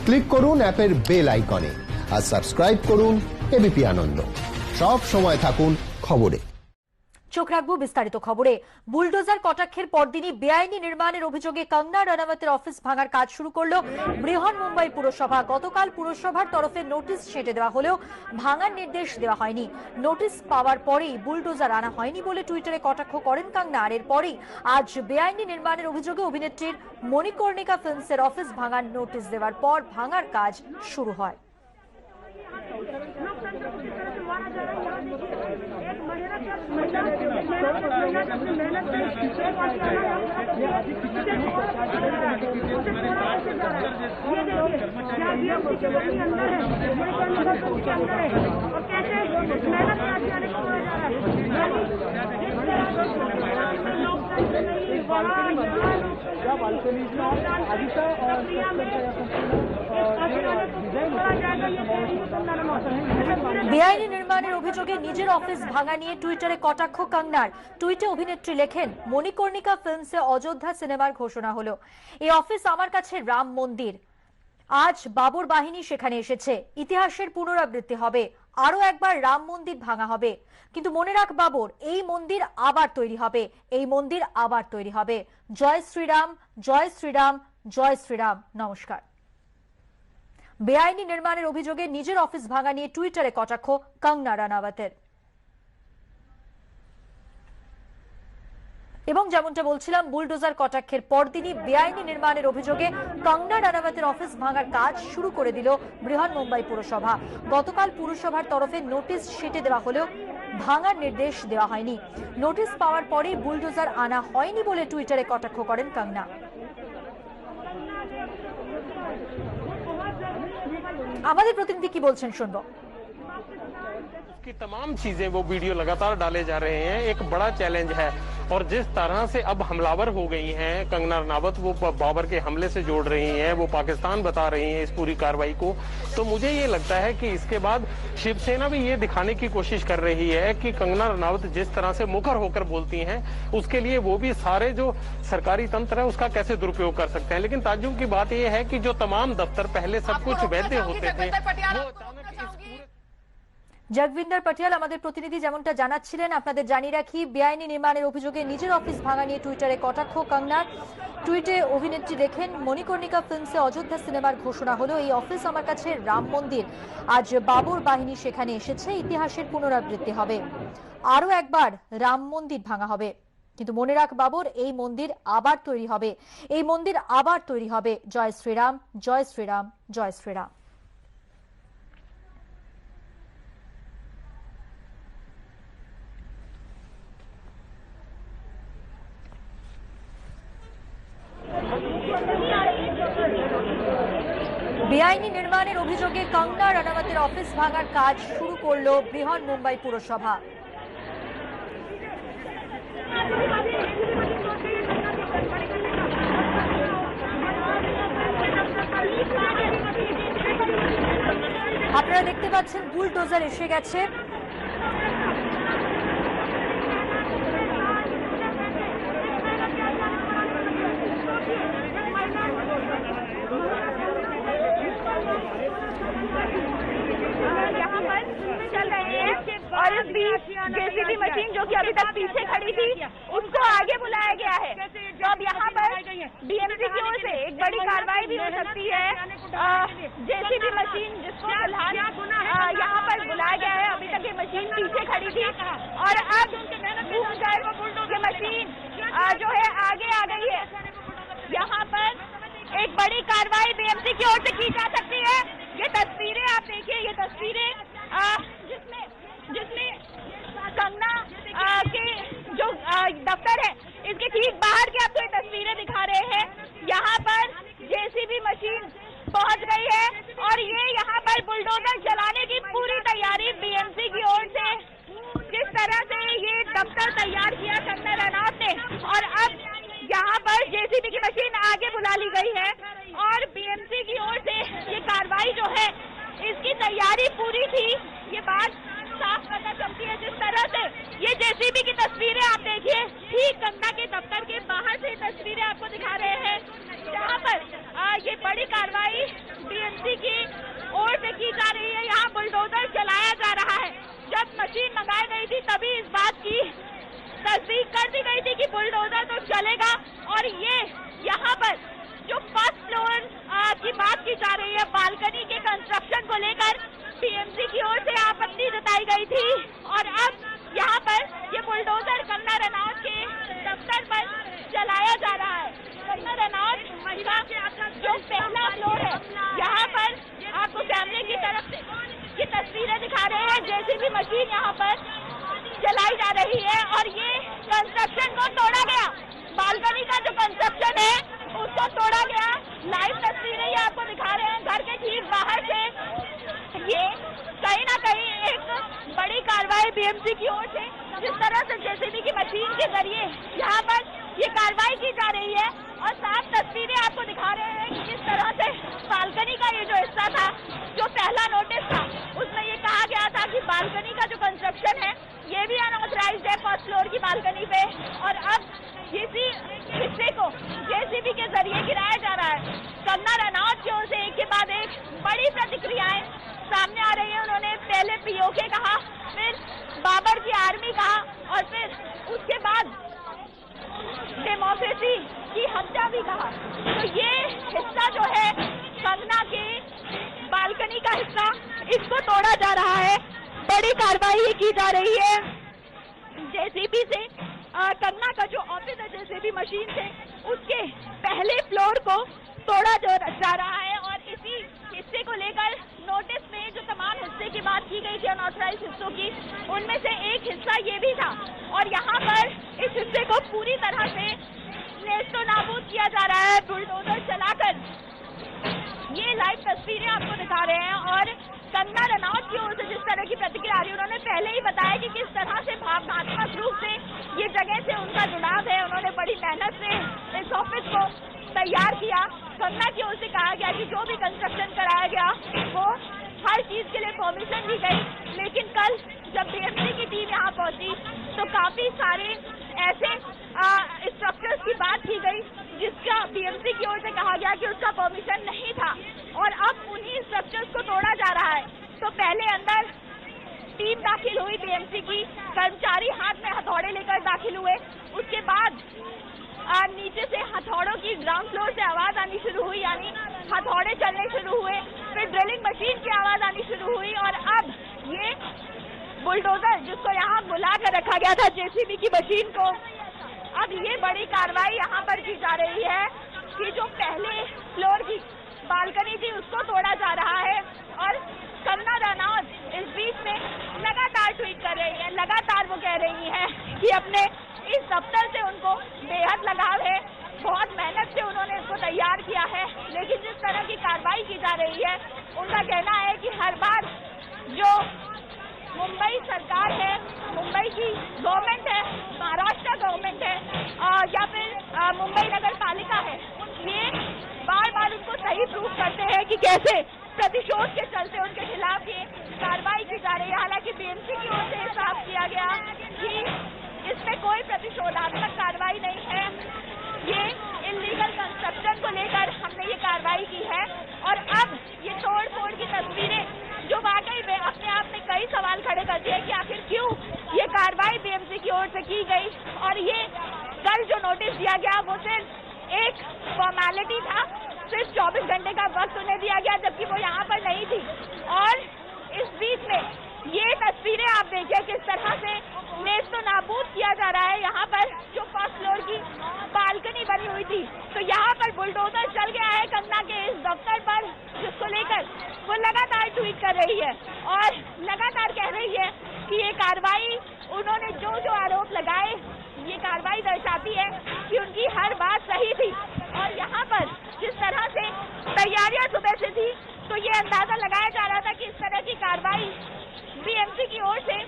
Click করুন অ্যাপের bell আইকনে আর সাবস্ক্রাইব করুন এবিপি আনন্দ। সব সময় থাকুন খবরে। চোখ রাখবো বিস্তারিত খবরে। বুলডোজার কটাক্ষের পরদিনই বেআইনি নির্মাণের অভিযোগে কঙ্গনা রানাওয়াতের অফিস ভাঙার কাজ শুরু করলো বৃহন্মুম্বাই পুরসভা। গতকাল পুরসভার তরফে নোটিশ ছেঁটে দেওয়া হলেও ভাঙার নির্দেশ দেওয়া হয়নি। নোটিশ পাওয়ার পরেই বুলডোজার আনা হয়নি বলে টুইটারে কটাক্ষ করেন কঙ্গনা। আর এরপরেই আজ বেআইনি নির্মাণের অভিযোগে অভিনেত্রীর মণিকর্ণিকা ফিল্মসের অফিস ভাঙার নোটিশ দেওয়ার পর ভাঙার কাজ শুরু হয়। বেআইনি নির্মাণের অভিযোগে নিজের অফিস ভাঙা নিয়ে টুইটারে কটাক্ষ কঙ্গনার। টুইটে অভিনেত্রী লেখেন, মণিকর্ণিকা ফিল্মসে অযোধ্যা সিনেমার ঘোষণা হলো। এই অফিস আমার কাছে রাম মন্দির। আজ বাবর বাহিনী সেখানে এসেছে। ইতিহাসের পুনরাবৃত্তি হবে। আরো একবার রাম মন্দির ভাঙা হবে। কিন্তু মনে রাখ বাবর, এই মন্দির আবার তৈরি হবে। এই মন্দির আবার তৈরি হবে। জয় শ্রীরাম, জয় শ্রীরাম, জয় শ্রীরাম। নমস্কার। বেআইনি নির্মাণের অভিযোগে নিজের অফিস ভাঙা নিয়ে টুইটারে কটাক্ষ কঙ্গনা রানাওয়াতের। এবং যেমনটা বলছিলাম, বুলডোজার কটাক্ষের পরদিনই বেআইনি নির্মাণের অভিযোগে কঙ্গনা রানাওয়াতের অফিস ভাঙার কাজ শুরু করে দিল বৃহন্মুম্বাই পুরসভা। গতকাল পুরসভার তরফে নোটিশ ছেঁটে দেওয়া হলেও ভাঙার নির্দেশ দেওয়া হয়নি। নোটিশ পাওয়ার পরেই বুলডোজার আনা হয়নি বলে টুইটারে কটাক্ষ করেন কঙ্গনা। আমাদের প্রতিনিধি কি বলছেন শুনবো। की तमाम चीजें वो वीडियो लगातार डाले जा रहे हैं, एक बड़ा चैलेंज है। और जिस तरह से अब हमलावर हो गई हैं कंगना रनावत, वो बाबर के हमले से जोड़ रही हैं, वो पाकिस्तान बता रही हैं इस पूरी कार्रवाई को, तो मुझे ये लगता है कि इसके बाद शिवसेना भी ये दिखाने की कोशिश कर रही है कि कंगना रनावत जिस तरह से मुखर होकर बोलती हैं, उसके लिए वो भी सारे जो सरकारी तंत्र है उसका कैसे दुरुपयोग कर सकते हैं। लेकिन ताज्जुब की बात यह है कि जो तमाम दफ्तर पहले सब कुछ वैध होते थे, वो জগবিন্দর পটিয়াল আমাদের প্রতিনিধি যেমনটা জানাচ্ছিলেন, আপনাদের জানিয়ে রাখি, বেআইনি নির্মাণের অভিযোগে নিজের অফিস ভাঙা নিয়ে টুইটারে কটাক্ষ কঙ্গনার। টুইটে অভিনেত্রী লেখেন, মণিকর্ণিকা ফিল্মসে অযোধ্যা সিনেমার ঘোষণা হলো। এই অফিস আমার কাছে রাম মন্দির। আজ বাবর বাহিনী সেখানে এসেছে। ইতিহাসের পুনরাবৃত্তি হবে। আরো একবার রাম মন্দির ভাঙা হবে। কিন্তু মনে রাখ বাবর, এই মন্দির আবার তৈরি হবে। এই মন্দির আবার তৈরি হবে। জয় শ্রীরাম, জয় শ্রীরাম, জয় শ্রীরাম। বেআইনি নির্মাণের অভিযোগে কঙ্গনা রানাওয়াতের অফিস ভাঙার কাজ শুরু করল বৃহন্মুম্বাই পুরসভা। আপনারা দেখতে পাচ্ছেন বুলডোজার এসে গেছে। और इस बीच जेसीबी मशीन जो कि अभी तक पीछे खड़ी थी, उसको आगे बुलाया गया है। तो अब यहाँ पर बीएमसी की ओर से एक बड़ी कार्रवाई भी हो सकती है। जेसीबी मशीन जिसको फिलहाल यहाँ पर बुलाया गया है, अभी तक ये मशीन पीछे खड़ी थी और अब घूमकर ये मशीन जो है आगे आ गई है। यहाँ पर एक बड़ी कार्रवाई बीएमसी की ओर से की जा सकती है। ये तस्वीरें आप देखिए, ये तस्वीरें जिसमें कंगना के जो दफ्तर है इसके ठीक बाहर की आपको ये तस्वीरें दिखा रहे हैं। यहाँ पर जेसीबी मशीन पहुंच गई है और ये यहाँ पर बुलडोजर चलाने की पूरी तैयारी बीएमसी की ओर से, जिस तरह से ये दफ्तर तैयार किया कंगना रनावत ने, और अब यहाँ पर जेसीबी की मशीन आगे बुला ली गई है और बीएमसी की ओर से ये कार्रवाई जो है इसकी तैयारी पूरी थी। ये बात साफ पता चलती है जिस तरह से ये जेसीबी की तस्वीरें आप देखिए, ठीक कंगना के दफ्तर के बाहर से तस्वीरें आपको दिखा रहे हैं, जहाँ पर ये बड़ी कार्रवाई बीएमसी ये बालकनी के कंस्ट्रक्शन को लेकर बीएमसी की ओर से आपत्ति जताई गई थी और अब यहाँ पर ये बुलडोजर कंगना रनौत के दफ्तर पर चलाया जा रहा है। कंगना रनौत महिला जो पहला फ्लोर है, यहाँ पर आपको कैमरे की तरफ से ये तस्वीरें दिखा रहे हैं। जेसीबी मशीन यहाँ पर चलाई जा रही है और ये कंस्ट्रक्शन को तोड़ा गया। बालकनी का जो कंस्ट्रक्शन है उसको तोड़ा गया। लाइव तस्वीरें ये आपको दिखा रहे हैं। घर के ठीक बाहर से ये कहीं ना कहीं एक बड़ी कार्रवाई बीएमसी की ओर से जिस तरह से जेसीबी की मशीन के जरिए यहाँ पर ये कार्रवाई की जा रही है और साफ तस्वीरें आपको दिखा रहे हैं कि किस तरह से बालकनी का ये जो हिस्सा था, जो पहला नोटिस था, उसमें ये कहा गया था कि बालकनी का जो कंस्ट्रक्शन है ये भी अनऑथराइज्ड है फर्स्ट फ्लोर की बालकनी पे, और अब इसी हिस्से को जेसीबी के जरिए गिराया जा रहा है। कंगना रनौत की ओर से एक के बाद एक बड़ी प्रतिक्रियाएं सामने आ रही है। उन्होंने पहले पीओके कहा, फिर बाबर की आर्मी कहा और फिर उसके बाद डेमोक्रेसी की हत्या भी कहा। तो ये हिस्सा जो है कंगना के बालकनी का हिस्सा, इसको तोड़ा जा रहा है। बड़ी कार्रवाई की जा रही है जेसीबी से। कंगना का जो ऑफिस है जेसीबी मशीन से, उसके पहले फ्लोर को तोड़ा जा रहा है और इसी हिस्से को लेकर नोटिस में जो तमाम हिस्से की बात की गई थी अनऑथराइज्ड हिस्सों की, उनमें से एक हिस्सा ये भी था और यहाँ पर इस हिस्से को पूरी तरह से नेस्तो नाबूद किया जा रहा है बुलडोजर चलाकर। ये लाइव तस्वीरें आपको दिखा रहे हैं और कंगना रनौत की ओर से जिस तरह की प्रतिक्रिया आ रही है, उन्होंने पहले ही बताया कि किस तरह से भावनात्मक रूप से ये जगह से उनका जुड़ाव है। उन्होंने बड़ी मेहनत से इस ऑफिस को तैयार किया। कंगना की ओर से कहा गया कि जो भी कंस्ट्रक्शन कराया गया वो हर चीज के लिए परमिशन दी गई, लेकिन कल जब बीएमसी की टीम यहाँ पहुंची तो काफी सारे ऐसे स्ट्रक्चर्स की बात की गई जिसका बीएमसी की ओर से कहा गया कि उसका परमिशन नहीं था और अब उन्हीं स्ट्रक्चर्स को तोड़ा जा रहा है। तो पहले अंदर टीम दाखिल हुई बीएमसी की, कर्मचारी हाथ में हथौड़े लेकर दाखिल हुए। उसके बाद नीचे से हथौड़ों की ग्राउंड फ्लोर से आवाज आनी शुरू हुई, यानी हथौड़े चलने शुरू हुए। फिर ड्रिलिंग मशीन की आवाज आनी शुरू हुई और अब ये बुलडोजर जिसको यहाँ बुला कर रखा गया था जेसीबी की मशीन को, अब ये बड़ी कार्रवाई यहाँ पर की जा रही है कि जो पहले फ्लोर की बालकनी थी उसको तोड़ा जा रहा है। और कंगना रनौत इस बीच में लगातार ट्वीट कर रही है, लगातार वो कह रही है कि अपने इस दफ्तर से उनको बेहद लगाव है, बहुत मेहनत से उन्होंने इसको तैयार किया है। लेकिन जिस तरह की कार्रवाई की जा रही है, उनका कहना है कि हर बार जो मुंबई सरकार है, मुंबई की गवर्नमेंट है, महाराष्ट्र गवर्नमेंट है या फिर मुंबई नगर पालिका है, ये बार बार उनको सही प्रूव करते हैं कि कैसे प्रतिशोध के चलते उनके खिलाफ ये कार्रवाई की जा रही है। हालांकि बीएमसी की ओर से साफ किया गया कि इसमें कोई प्रतिशोधात्मक कार्रवाई नहीं है, ये इलीगल कंस्ट्रक्शन को लेकर हमने ये कार्रवाई की है। और अब ये तोड़ फोड़ की तस्वीरें जो वाकई में अपने आप में कई सवाल खड़े करती है कि आखिर क्यों ये कार्रवाई बीएमसी की ओर से की गई। और ये कल जो नोटिस दिया गया वो सिर्फ एक फॉर्मेलिटी था, सिर्फ 24 घंटे का वक्त उन्हें दिया गया जबकि वो यहाँ पर नहीं थी। और इस बीच में ये तस्वीरें आप देखिए किस तरह से नेस्तो नाबूद किया जा रहा है। यहाँ पर जो फर्स्ट फ्लोर की बालकनी बनी हुई थी, तो यहाँ पर बुलडोजर चल गया है कंगना के इस दफ्तर पर, जिसको लेकर वो लगातार ट्वीट कर रही है और लगातार कह रही है कि ये कार्रवाई उन्होंने जो जो आरोप लगाए, ये कार्रवाई दर्शाती है कि उनकी हर बात सही थी। और यहाँ पर जिस तरह से तैयारियां सुबह से थी, तो ये अंदाजा लगाया जा रहा था कि इस तरह की कार्रवाई बीएमसी की ओर से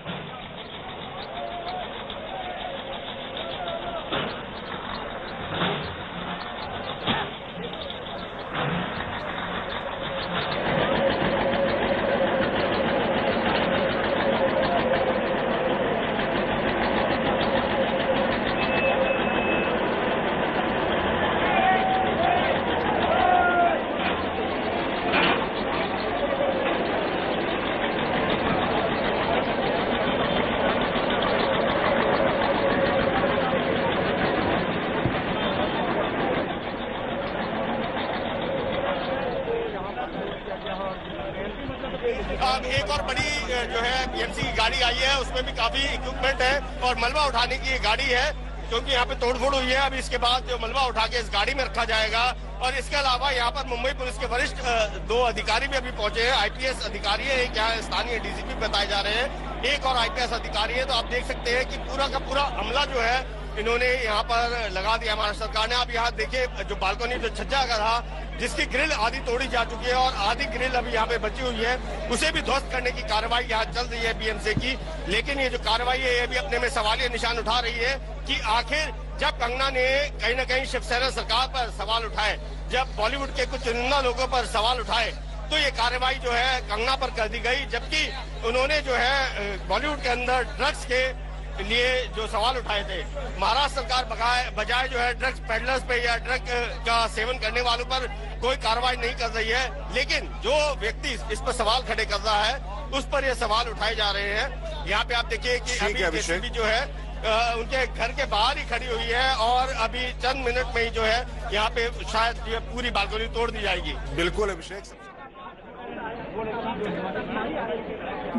अब एक और बड़ी जो है बीएमसी की गाड़ी आई है, उसमें भी काफी इक्विपमेंट है और मलबा उठाने की ये गाड़ी है, क्योंकि यहाँ पे तोड़फोड़ हुई है। अब इसके बाद जो मलबा उठा के इस गाड़ी में रखा जाएगा। और इसके अलावा यहाँ पर मुंबई पुलिस के वरिष्ठ 2 अधिकारी भी अभी पहुंचे हैं। आईपीएस अधिकारी है, एक यहाँ स्थानीय डीजीपी बताए जा रहे हैं, एक और आईपीएस अधिकारी है। तो आप देख सकते हैं कि पूरा का पूरा अमला जो है इन्होंने यहाँ पर लगा दिया महाराष्ट्र सरकार ने। आप यहाँ देखिए, जो बालकनी जो छज्जा का था, जिसकी ग्रिल आधी तोड़ी जा चुकी है और आधी ग्रिल अभी यहाँ पे बची हुई है, उसे भी ध्वस्त करने की कार्रवाई यहाँ चल रही है बीएमसी की। लेकिन ये जो कार्रवाई है, ये भी अपने में सवालिया निशान उठा रही है कि आखिर जब कंगना ने कहीं न कहीं शिवसेना सरकार पर सवाल उठाए, जब बॉलीवुड के कुछ चुनिंदा लोगों पर सवाल उठाए, तो ये कार्रवाई जो है कंगना पर कर दी गई। जबकि उन्होंने जो है बॉलीवुड के अंदर ड्रग्स के लिए जो सवाल उठाए थे, महाराष्ट्र सरकार बजाय जो है ड्रग्स पेडलर्स पे या ड्रग का सेवन करने वालों पर कोई कार्रवाई नहीं कर रही है। लेकिन जो व्यक्ति इस पर सवाल खड़े कर रहा है, उस पर ये सवाल उठाए जा रहे हैं। यहाँ पे आप देखिए कि अभी जेसीबी जो है उनके घर के बाहर ही खड़ी हुई है और अभी चंद मिनट में ही जो है यहाँ पे शायद ये पूरी बालकनी तोड़ दी जाएगी। बिल्कुल अभिषेक।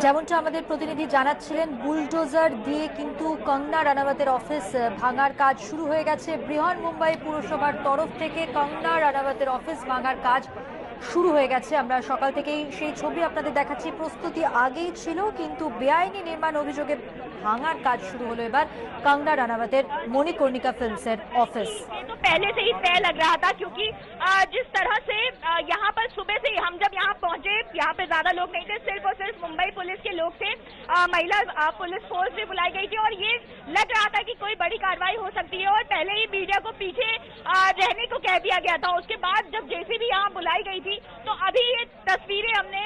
যেমনটা আমাদের প্রতিনিধি জানাচ্ছিলেন, বুলডোজার দিয়ে কিন্তু কঙ্গনা রানাওয়াতের অফিস ভাঙার কাজ শুরু হয়ে গেছে। বৃহন মুম্বাই পুরসভার তরফ থেকে কঙ্গনা রানাওয়াতের অফিস ভাঙার কাজ শুরু হয়ে গেছে। আমরা সকাল থেকেই সেই ছবি আপনাদের দেখাচ্ছি। প্রস্তুতি আগেই ছিল, কিন্তু বেআইনি নির্মাণ অভিযোগে ভাঙার কাজ শুরু হলো এবার कंगना रानावतेर मणिकर्णिका फिल्म्सेर ऑफिस। तो पहले से ही तय लग रहा था, क्योंकि जिस तरह से यहाँ पर सुबह से हम जब यहाँ पहुंचे, यहाँ पे ज्यादा लोग नहीं थे, सिर्फ और सिर्फ मुंबई पुलिस के लोग थे। महिला पुलिस फोर्स भी बुलाई गई थी और ये लग रहा था कि कोई बड़ी कार्रवाई हो सकती है और पहले ही मीडिया को पीछे रहने को कह दिया गया था। उसके बाद जब जेसीबी यहाँ बुलाई गई थी, तो अभी ये तस्वीरें हमने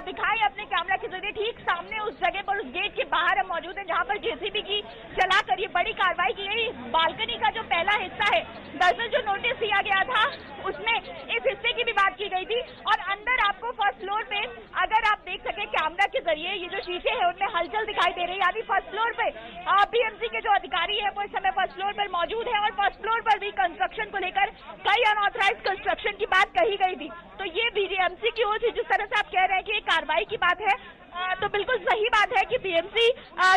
दिखाई अपने कैमरा के जरिए। ठीक सामने उस जगह पर, उस गेट के बाहर हम मौजूद हैं, जहाँ पर जेसीबी की चलाकर ये बड़ी कार्रवाई की गई। बालकनी का जो पहला हिस्सा है, दरअसल जो नोटिस दिया गया था, उसमें इस हिस्से की भी बात की गई थी। और अंदर आपको फर्स्ट फ्लोर पे, अगर आप देख सके कैमरा के जरिए, ये जो शीशे है उनमें हलचल दिखाई दे रही है। यानी फर्स्ट फ्लोर पे बीएमसी के जो अधिकारी है वो इस समय फर्स्ट फ्लोर पर मौजूद है और फर्स्ट फ्लोर पर भी कंस्ट्रक्शन को लेकर कई अनऑथराइज कंस्ट्रक्शन की बात कही गई थी। तो ये बीएमसी की ओर से जिस तरह से आप कह रहे हैं कि कार्रवाई की बात है, तो बिल्कुल सही बात है कि बीएमसी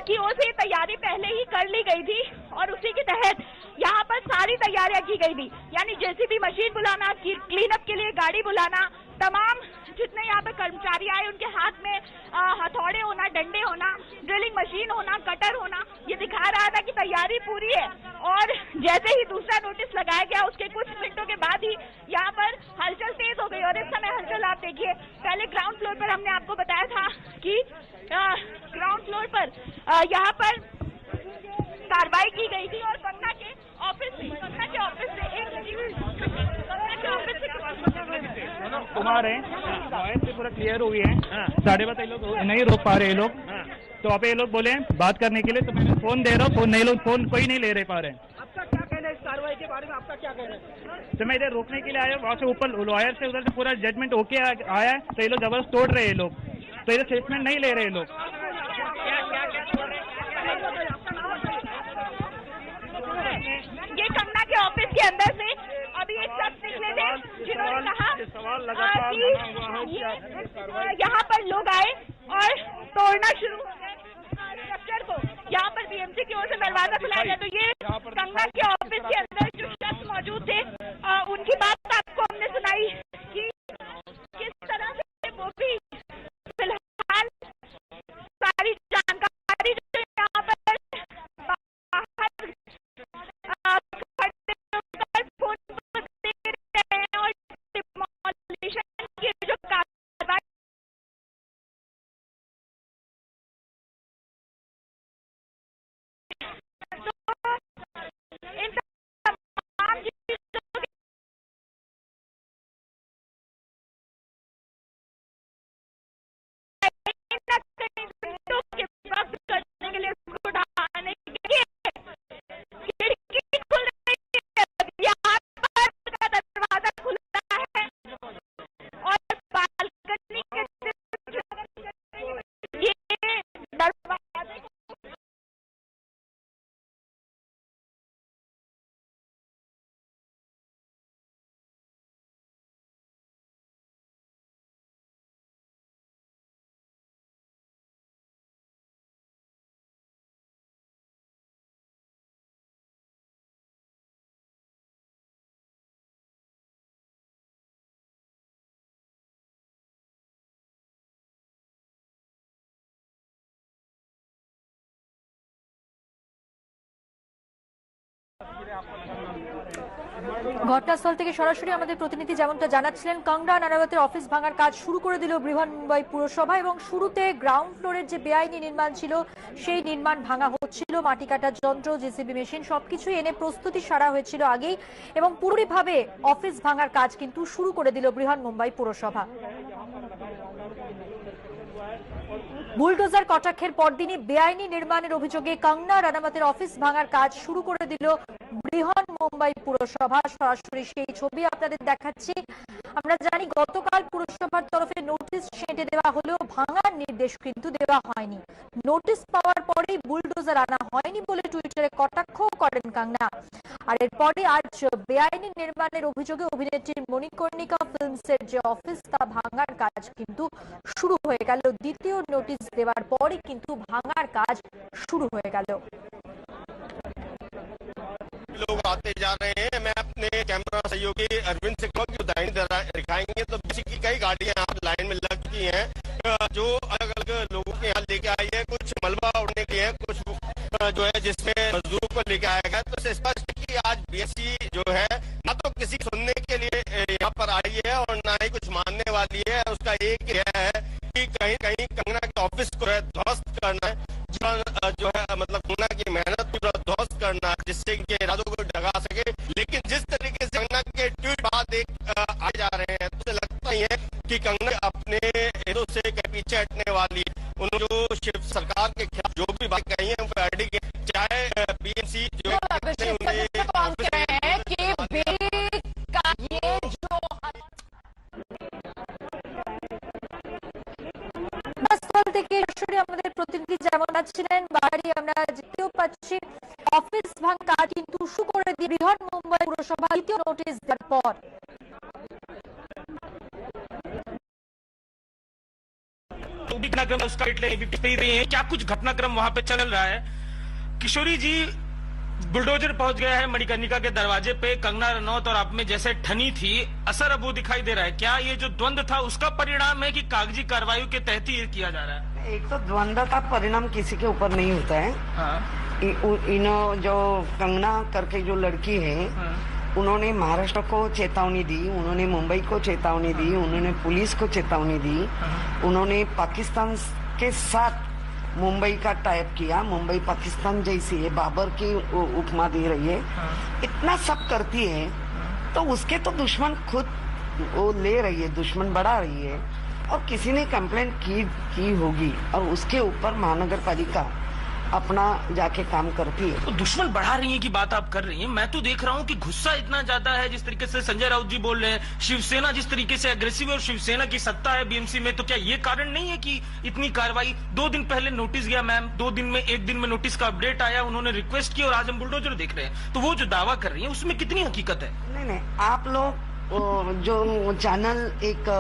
की ओर से तैयारी पहले ही कर ली गई थी और उसी के तहत यहाँ पर सारी तैयारियां की गई थी। यानी जेसीबी मशीन बुलाना, क्लीनअप के लिए गाड़ी बुलाना, तमाम जितने यहाँ पे कर्मचारी आए उनके हाथ में हथौड़े होना, डंडे होना, ड्रिलिंग मशीन होना, कटर होना, ये दिखा रहा था कि तैयारी पूरी है। और जैसे ही दूसरा नोटिस लगाया गया, उसके कुछ मिनटों के बाद ही यहाँ पर हलचल तेज हो गई। और इस समय हलचल आप देखिए, पहले ग्राउंड फ्लोर पर हमने आपको बताया था कि ग्राउंड फ्लोर पर यहाँ पर कार्रवाई की गई थी और कंगना के ऑफिस कुमार है, वायर से पूरा क्लियर हुई है। 12:30 लोग नहीं रोक पा रहे ये लोग, तो अब ये लोग बोले बात करने के लिए, तो मैंने फोन दे रहा हूँ, फोन कोई नहीं ले रहे पा रहे। आपका क्या कहना है इस कार्रवाई के बारे में? आपका क्या कहना है? तो मैं इधर रोकने के लिए आया, वहाँ से ऊपर वायर से उधर से पूरा जजमेंट होके आया है, तो ये लोग जबरदस्त तोड़ रहे हैं लोग, तो इधर स्टेटमेंट नहीं ले रहे लोग। ये कंगना के ऑफिस के अंदर से अभी एक शख्स निकले थे जिन्होंने कहा कि यहाँ पर लोग आए और तोड़ना शुरू हो गए स्ट्रक्चर को। यहाँ पर बीएमसी की ओर से दरवाजा खुलाया गया, तो ये कंगना के ऑफिस के अंदर जो शख्स मौजूद थे उनकी बात आपको हमने सुनाई कि किस तरह से वो भी फिलहाल सारी जानकारी जो यहाँ पर ঘটনাস্থল থেকে সরাসরি আমাদের প্রতিনিধি যেমনটা জানাচ্ছিলেন, কঙ্গনা রানাওয়াতের অফিস ভাঙার কাজ শুরু করে দিল বৃহন্মুম্বাই পুরসভা এবং শুরুতে গ্রাউন্ড ফ্লোরের যে বেআইনি নির্মাণ ছিল সেই নির্মাণ ভাঙা হচ্ছিল। মাটি কাটার যন্ত্র, জেসিবি মেশিন সবকিছু এনে প্রস্তুতি সারা হয়েছিল আগেই এবং পুরোপুরিভাবে অফিস ভাঙার কাজ কিন্তু শুরু করে দিল বৃহন্মুম্বাই পুরসভা। বুলডোজার কটাক্ষের পরদিনই বেআইনি নির্মাণের অভিযোগে কঙ্গনা রানাওয়াতের অফিস ভাঙার কাজ শুরু করে দিল বৃহন্মুম্বাই পুরসভা। সরাসরি সেই ছবি আপনাদের দেখাচ্ছি। আমরা জানি গতকাল পুরসভার তরফে নোটিশ সেঁটে দেওয়া হলেও ভাঙার নির্দেশ কিন্তু দেওয়া হয়নি। নোটিশ পাওয়ার পরেই বুলডোজার আনা হয়নি বলে টুইটারে কটাক্ষ করেন কঙ্গনা। আর এরপরে আজ বেআইনি নির্মাণের অভিযোগে অভিনেত্রী মণিকর্ণিকা ফিল্মসের যে অফিস তা ভাঙার কাজ কিন্তু শুরু হয়ে গেল। দ্বিতীয় নোটিশ দেওয়ার পরে কিন্তু ভাঙার কাজ শুরু হয়ে গেল। लोग आते जा रहे हैं। मैं अपने कैमरा सहयोगी अरविंद से कहूँगा कि दाहिनी तरफ दिखाएंगे तो की कई गाड़ियां यहाँ लाइन में लग चुकी हैं जो अलग अलग लोगों के यहाँ लेके आई है। कुछ मलबा उड़ने के हैं, कुछ जो है जिसमें मजदूरों को लेके आया गया। तो स्पष्ट कि आज बीएससी जो है ना तो किसी सुनने के लिए यहाँ पर आई है और ना ही कुछ मानने वाली है। उसका एक यह है कि कहीं कहीं कंगना के ऑफिस को ध्वस्त करना है, जो है मतलब कंगना की मेहनत को ध्वस्त करना है जिससे इनके इरादों को डगा सके। लेकिन जिस तरीके से कंगना के ट्वीट बाद एक आ जा रहे हैं तो लगता ही है कि कंगना अपने इरादों से पीछे हटने वाली है। उन जो शिव सरकार के खिलाफ जो भी बात कही है उनको एडी के चाहे बीएमसी जो থেকে সরাসরি আমাদের প্রতিনিধি যেমন আছিলেন বাড়ি আমরা যেতেও পাচ্ছি অফিস ভাঙা কিন্তু শুরু করে দিয়ে বৃহন্মুম্বাই পুরসভা দ্বিতীয় নোটিশ দেওয়ার পর। घटनाक्रम उसका क्या कुछ घटनाक्रम वहां पे चल रहा है। किशोरी जी, बुलडोजर पहुंच गया है मणिकर्णिका के दरवाजे पे। कंगना रनौत और आप में जैसे ठनी थी, असर अब वो दिखाई दे रहा है। क्या ये जो द्वंद्व था उसका परिणाम है कि कागजी कार्रवाई के तहत ही किया जा रहा है? एक तो द्वंद्व का परिणाम किसी के ऊपर नहीं होता है। हाँ। इनो जो कंगना करके जो लड़की है, हाँ। उन्होंने महाराष्ट्र को चेतावनी दी, उन्होंने मुंबई को चेतावनी दी, उन्होंने पुलिस को चेतावनी दी, उन्होंने पाकिस्तान के साथ मुंबई का टाइप किया। मुंबई पाकिस्तान जैसी है, बाबर की उपमा दे रही है। इतना सब करती है तो उसके तो दुश्मन खुद वो ले रही है, दुश्मन बढ़ा रही है और किसी ने कंप्लेंट की होगी और उसके ऊपर महानगर पालिका अपना जाके काम करती है। तो दुश्मन बढ़ा रही है की बात आप कर रही हैं। मैं तो देख रहा हूँ कि गुस्सा इतना ज्यादा है। जिस तरीके से संजय राउत जी बोल रहे हैं, शिवसेना जिस तरीके से एग्रेसिव है और शिवसेना की सत्ता है बीएमसी में, तो क्या ये कारण नहीं है कि इतनी कार्रवाई? 2 दिन पहले नोटिस गया मैम, 2 दिन में 1 दिन में नोटिस का अपडेट आया, उन्होंने रिक्वेस्ट की और आज हम बुलडोजर देख रहे हैं। तो वो जो दावा कर रही है उसमें कितनी हकीकत है? नहीं, आप लोग जो चैनल एक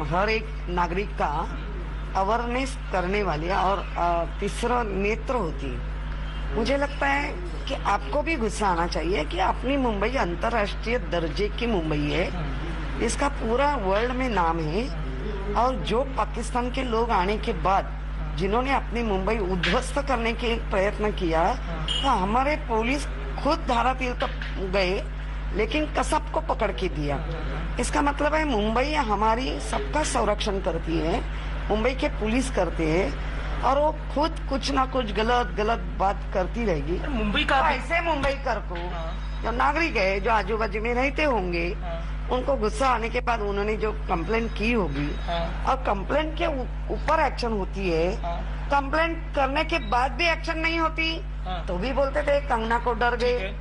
हर एक नागरिक का अवेयरनेस करने वाली और तीसरा नेत्र होती है। मुझे लगता है कि आपको भी गुस्सा आना चाहिए कि अपनी मुंबई अंतर्राष्ट्रीय दर्जे की मुंबई है, इसका पूरा वर्ल्ड में नाम है। और जो पाकिस्तान के लोग आने के बाद जिन्होंने अपनी मुंबई उद्ध्वस्त करने के प्रयत्न किया, तो हमारे पुलिस खुद धारातीर तक गए लेकिन कसब को पकड़ के दिया। इसका मतलब है मुंबई हमारी सबका संरक्षण करती है, मुंबई के पुलिस करते हैं और वो खुद कुछ ना कुछ गलत बात करती रहेगी। मुंबई का ऐसे मुंबई कर को जो नागरिक है, जो आजू बाजू में रहते होंगे, उनको गुस्सा आने के बाद उन्होंने जो कंप्लेंट की होगी और कंप्लेंट के ऊपर एक्शन होती है, कंप्लेंट करने के बाद भी एक्शन नहीं होती तो भी बोलते थे कंगना को डर गए।